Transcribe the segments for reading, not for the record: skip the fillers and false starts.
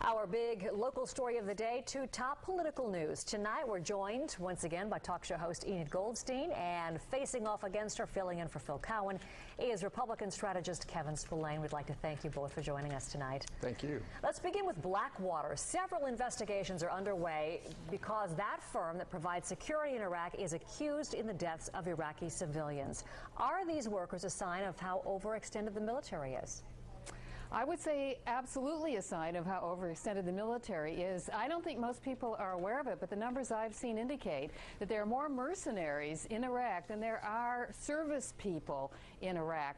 Our big local story of the day to top political news. Tonight we're joined once again by talk show host Enid Goldstein, and facing off against her, filling in for Phil Cowan, is Republican strategist Kevin Spillane. We'd like to thank you both for joining us tonight. Thank you. Let's begin with Blackwater. Several investigations are underway because that firm that provides security in Iraq is accused in the deaths of Iraqi civilians. Are these workers a sign of how overextended the military is? I would say absolutely a sign of how overextended the military is. I don't think most people are aware of it, but the numbers I've seen indicate that there are more mercenaries in Iraq than there are service people in Iraq.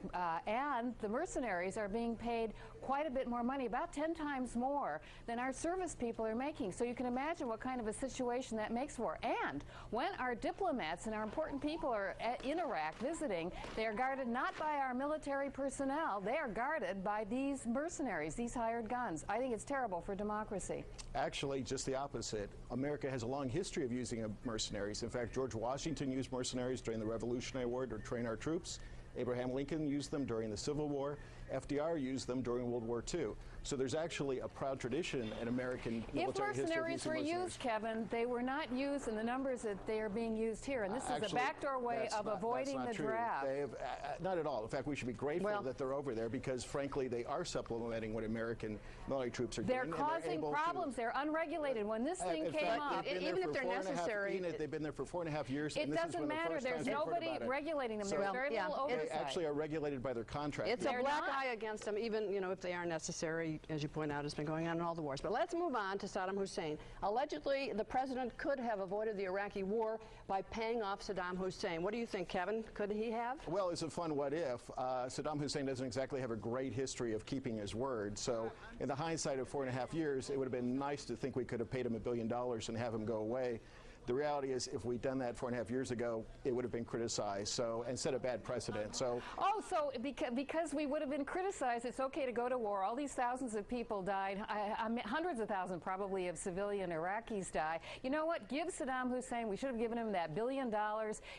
And the mercenaries are being paid quite a bit more money, about 10 times more than our service people are making. So you can imagine what kind of a situation that makes for. And when our diplomats and our important people are in Iraq visiting, they are guarded not by our military personnel, they are guarded by these mercenaries, these hired guns. I think it's terrible for democracy. Actually, just the opposite. America has a long history of using mercenaries. In fact, George Washington used mercenaries during the Revolutionary War to train our troops. Abraham Lincoln used them during the Civil War. FDR used them during World War II. So there's actually a proud tradition in American military history. If mercenaries were used, Kevin, they were not used in the numbers that they are being used here. And this is a backdoor way of avoiding the draft. They have, not at all. In fact, we should be grateful that they're over there because, frankly, they are supplementing what American military troops are doing. They're causing problems. They're unregulated. When this thing came up, even if they're necessary. They've been there for 4.5 years. It doesn't matter. There's nobody regulating them. There's very little oversight. They actually are regulated by their contract. It's a black eye against them, even if they are necessary. As you point out, it's been going on in all the wars. But let's move on to Saddam Hussein. Allegedly, the president could have avoided the Iraqi war by paying off Saddam Hussein. What do you think, Kevin? Could he have? Well, it's a fun what if. Saddam Hussein doesn't exactly have a great history of keeping his word. So in the hindsight of 4.5 years, it would have been nice to think we could have paid him $1 billion and have him go away. The reality is, if we'd done that 4.5 years ago, it would have been criticized, and set a bad precedent. So because we would have been criticized, it's okay to go to war. All these thousands of people died. Hundreds of thousands probably of civilian Iraqis die. You know what? Give Saddam Hussein, we should have given him that $1 billion.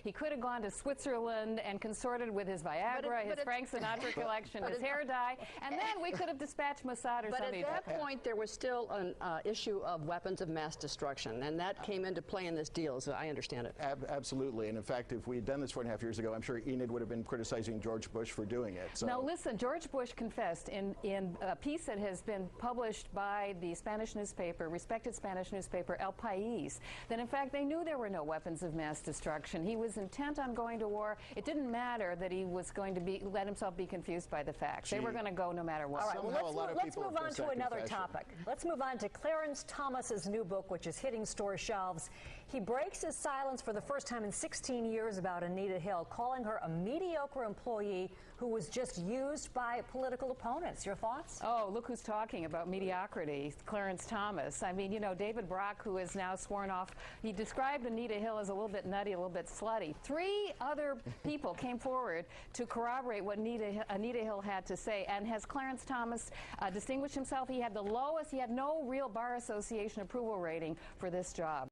He could have gone to Switzerland and consorted with his Viagra, his Frank Sinatra collection, his hair dye, and then we could have dispatched Mossad or somebody. But at that point, there was still an issue of weapons of mass destruction, and that came into play in this deal, as I understand it. Absolutely. And in fact, if we had done this 4.5 years ago, I'm sure Enid would have been criticizing George Bush for doing it. So. Now listen, George Bush confessed in a piece that has been published by the Spanish newspaper, respected Spanish newspaper, El País, that in fact they knew there were no weapons of mass destruction. He was intent on going to war. It didn't matter that he was going to let himself be confused by the facts. They were going to go no matter what. All right, well, let's move on to another topic. Let's move on to Clarence Thomas's new book, which is hitting store shelves. He breaks his silence for the first time in 16 years about Anita Hill, calling her a mediocre employee who was just used by political opponents. Your thoughts? Oh, look who's talking about mediocrity, Clarence Thomas. I mean, David Brock, who is now sworn off, he described Anita Hill as a little bit nutty, a little bit slutty. 3 other people came forward to corroborate what Anita Hill had to say. And has Clarence Thomas distinguished himself? He had the lowest, he had no real Bar Association approval rating for this job.